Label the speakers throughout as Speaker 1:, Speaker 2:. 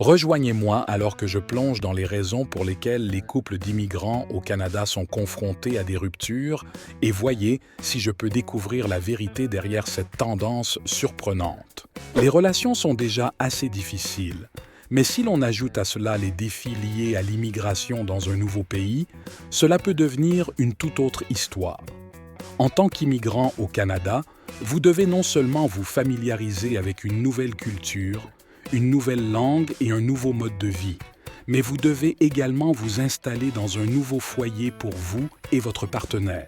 Speaker 1: Rejoignez-moi alors que je plonge dans les raisons pour lesquelles les couples d'immigrants au Canada sont confrontés à des ruptures et voyez si je peux découvrir la vérité derrière cette tendance surprenante. Les relations sont déjà assez difficiles, mais si l'on ajoute à cela les défis liés à l'immigration dans un nouveau pays, cela peut devenir une toute autre histoire. En tant qu'immigrant au Canada, vous devez non seulement vous familiariser avec une nouvelle culture, une nouvelle langue et un nouveau mode de vie, mais vous devez également vous installer dans un nouveau foyer pour vous et votre partenaire.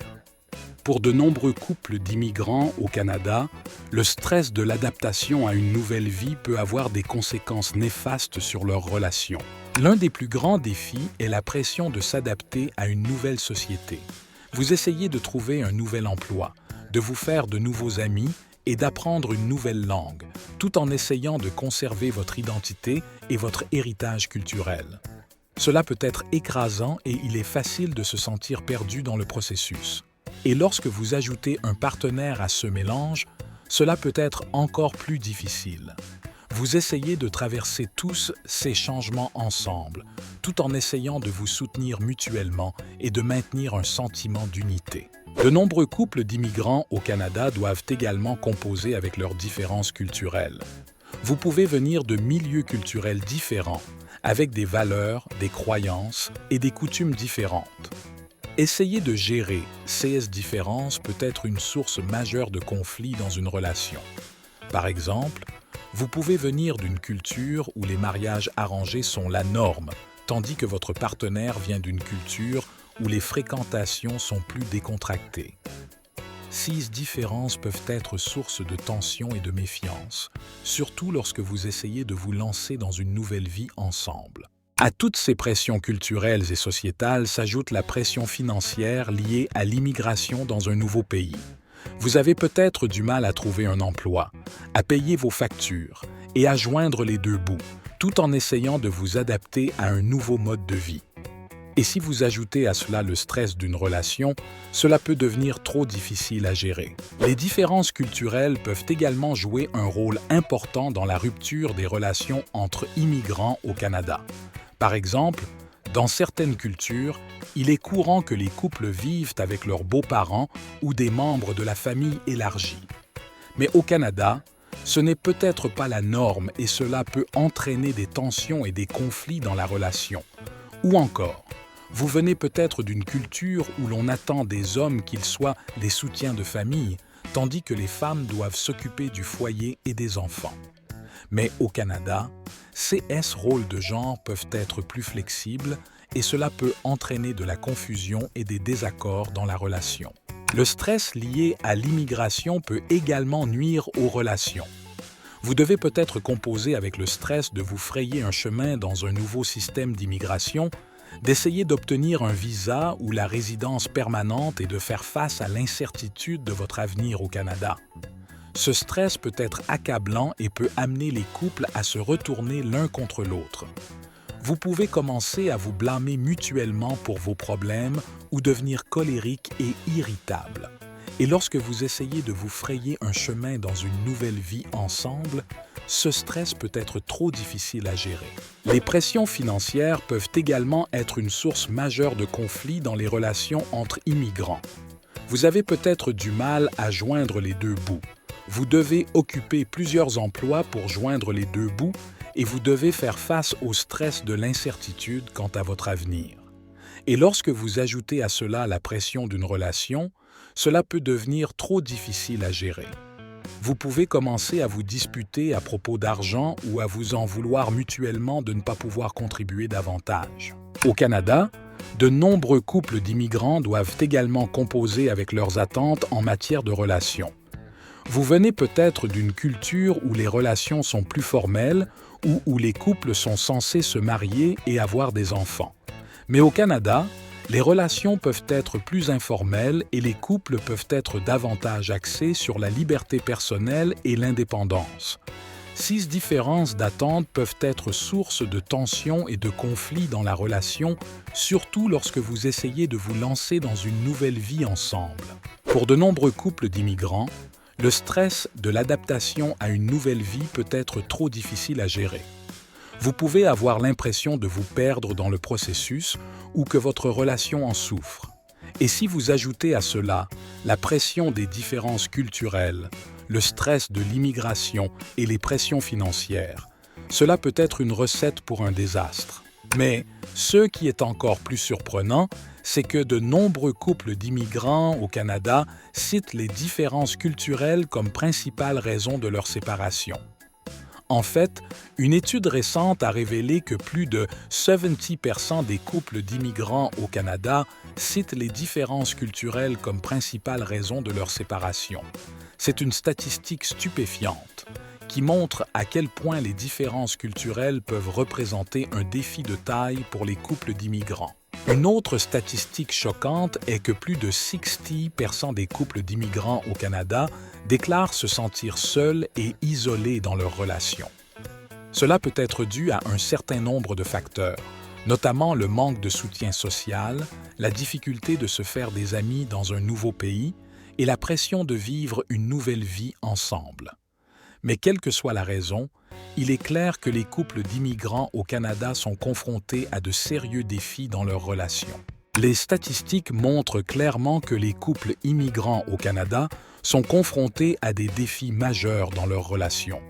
Speaker 1: Pour de nombreux couples d'immigrants au Canada, le stress de l'adaptation à une nouvelle vie peut avoir des conséquences néfastes sur leur relation. L'un des plus grands défis est la pression de s'adapter à une nouvelle société. Vous essayez de trouver un nouvel emploi, de vous faire de nouveaux amis et d'apprendre une nouvelle langue, tout en essayant de conserver votre identité et votre héritage culturel. Cela peut être écrasant et il est facile de se sentir perdu dans le processus. Et lorsque vous ajoutez un partenaire à ce mélange, cela peut être encore plus difficile. Vous essayez de traverser tous ces changements ensemble, tout en essayant de vous soutenir mutuellement et de maintenir un sentiment d'unité. De nombreux couples d'immigrants au Canada doivent également composer avec leurs différences culturelles. Vous pouvez venir de milieux culturels différents, avec des valeurs, des croyances et des coutumes différentes. Essayer de gérer ces différences peut être une source majeure de conflits dans une relation. Par exemple, vous pouvez venir d'une culture où les mariages arrangés sont la norme, tandis que votre partenaire vient d'une culture où les fréquentations sont plus décontractées. Ces différences peuvent être source de tension et de méfiance, surtout lorsque vous essayez de vous lancer dans une nouvelle vie ensemble. À toutes ces pressions culturelles et sociétales s'ajoute la pression financière liée à l'immigration dans un nouveau pays. Vous avez peut-être du mal à trouver un emploi, à payer vos factures et à joindre les deux bouts, tout en essayant de vous adapter à un nouveau mode de vie. Et si vous ajoutez à cela le stress d'une relation, cela peut devenir trop difficile à gérer. Les différences culturelles peuvent également jouer un rôle important dans la rupture des relations entre immigrants au Canada. Par exemple, dans certaines cultures, il est courant que les couples vivent avec leurs beaux-parents ou des membres de la famille élargie. Mais au Canada, ce n'est peut-être pas la norme et cela peut entraîner des tensions et des conflits dans la relation. Ou encore, vous venez peut-être d'une culture où l'on attend des hommes qu'ils soient les soutiens de famille, tandis que les femmes doivent s'occuper du foyer et des enfants. Mais au Canada, ces rôles de genre peuvent être plus flexibles et cela peut entraîner de la confusion et des désaccords dans la relation. Le stress lié à l'immigration peut également nuire aux relations. Vous devez peut-être composer avec le stress de vous frayer un chemin dans un nouveau système d'immigration, d'essayer d'obtenir un visa ou la résidence permanente et de faire face à l'incertitude de votre avenir au Canada. Ce stress peut être accablant et peut amener les couples à se retourner l'un contre l'autre. Vous pouvez commencer à vous blâmer mutuellement pour vos problèmes ou devenir colérique et irritable. Et lorsque vous essayez de vous frayer un chemin dans une nouvelle vie ensemble, ce stress peut être trop difficile à gérer. Les pressions financières peuvent également être une source majeure de conflits dans les relations entre immigrants. Vous avez peut-être du mal à joindre les deux bouts. Vous devez occuper plusieurs emplois pour joindre les deux bouts et vous devez faire face au stress de l'incertitude quant à votre avenir. Et lorsque vous ajoutez à cela la pression d'une relation, cela peut devenir trop difficile à gérer. Vous pouvez commencer à vous disputer à propos d'argent ou à vous en vouloir mutuellement de ne pas pouvoir contribuer davantage. Au Canada, de nombreux couples d'immigrants doivent également composer avec leurs attentes en matière de relations. Vous venez peut-être d'une culture où les relations sont plus formelles ou où les couples sont censés se marier et avoir des enfants. Mais au Canada, les relations peuvent être plus informelles et les couples peuvent être davantage axés sur la liberté personnelle et l'indépendance. Ces différences d'attente peuvent être source de tensions et de conflits dans la relation, surtout lorsque vous essayez de vous lancer dans une nouvelle vie ensemble. Pour de nombreux couples d'immigrants, le stress de l'adaptation à une nouvelle vie peut être trop difficile à gérer. vous pouvez avoir l'impression de vous perdre dans le processus ou que votre relation en souffre. Et si vous ajoutez à cela la pression des différences culturelles, le stress de l'immigration et les pressions financières, cela peut être une recette pour un désastre. Mais ce qui est encore plus surprenant, c'est que de nombreux couples d'immigrants au Canada citent les différences culturelles comme principale raison de leur séparation. En fait, une étude récente a révélé que plus de 70% des couples d'immigrants au Canada citent les différences culturelles comme principale raison de leur séparation. C'est une statistique stupéfiante qui montre à quel point les différences culturelles peuvent représenter un défi de taille pour les couples d'immigrants. Une autre statistique choquante est que plus de 60% des couples d'immigrants au Canada déclarent se sentir seuls et isolés dans leur relation. Cela peut être dû à un certain nombre de facteurs, notamment le manque de soutien social, la difficulté de se faire des amis dans un nouveau pays et la pression de vivre une nouvelle vie ensemble. Mais quelle que soit la raison, il est clair que les couples d'immigrants au Canada sont confrontés à de sérieux défis dans leurs relations. Les statistiques montrent clairement que les couples immigrants au Canada sont confrontés à des défis majeurs dans leurs relations.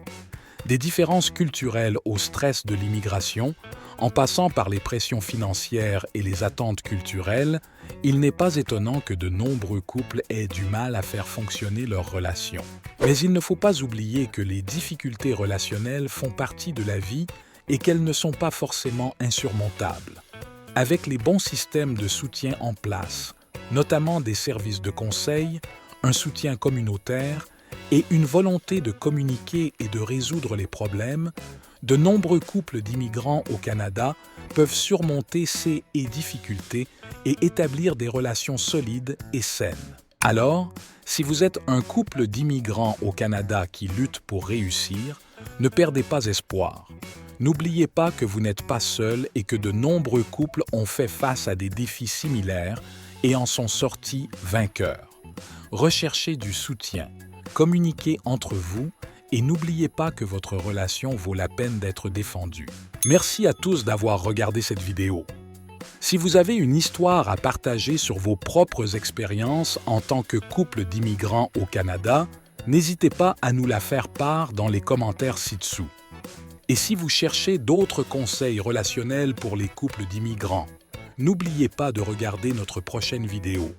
Speaker 1: Des différences culturelles au stress de l'immigration, en passant par les pressions financières et les attentes culturelles, il n'est pas étonnant que de nombreux couples aient du mal à faire fonctionner leurs relations. Mais il ne faut pas oublier que les difficultés relationnelles font partie de la vie et qu'elles ne sont pas forcément insurmontables. Avec les bons systèmes de soutien en place, notamment des services de conseil, un soutien communautaire et une volonté de communiquer et de résoudre les problèmes, de nombreux couples d'immigrants au Canada peuvent surmonter ces difficultés et établir des relations solides et saines. Alors, si vous êtes un couple d'immigrants au Canada qui lutte pour réussir, ne perdez pas espoir. N'oubliez pas que vous n'êtes pas seul et que de nombreux couples ont fait face à des défis similaires et en sont sortis vainqueurs. Recherchez du soutien, communiquez entre vous et n'oubliez pas que votre relation vaut la peine d'être défendue. Merci à tous d'avoir regardé cette vidéo. Si vous avez une histoire à partager sur vos propres expériences en tant que couple d'immigrants au Canada, n'hésitez pas à nous la faire part dans les commentaires ci-dessous. Et si vous cherchez d'autres conseils relationnels pour les couples d'immigrants, n'oubliez pas de regarder notre prochaine vidéo.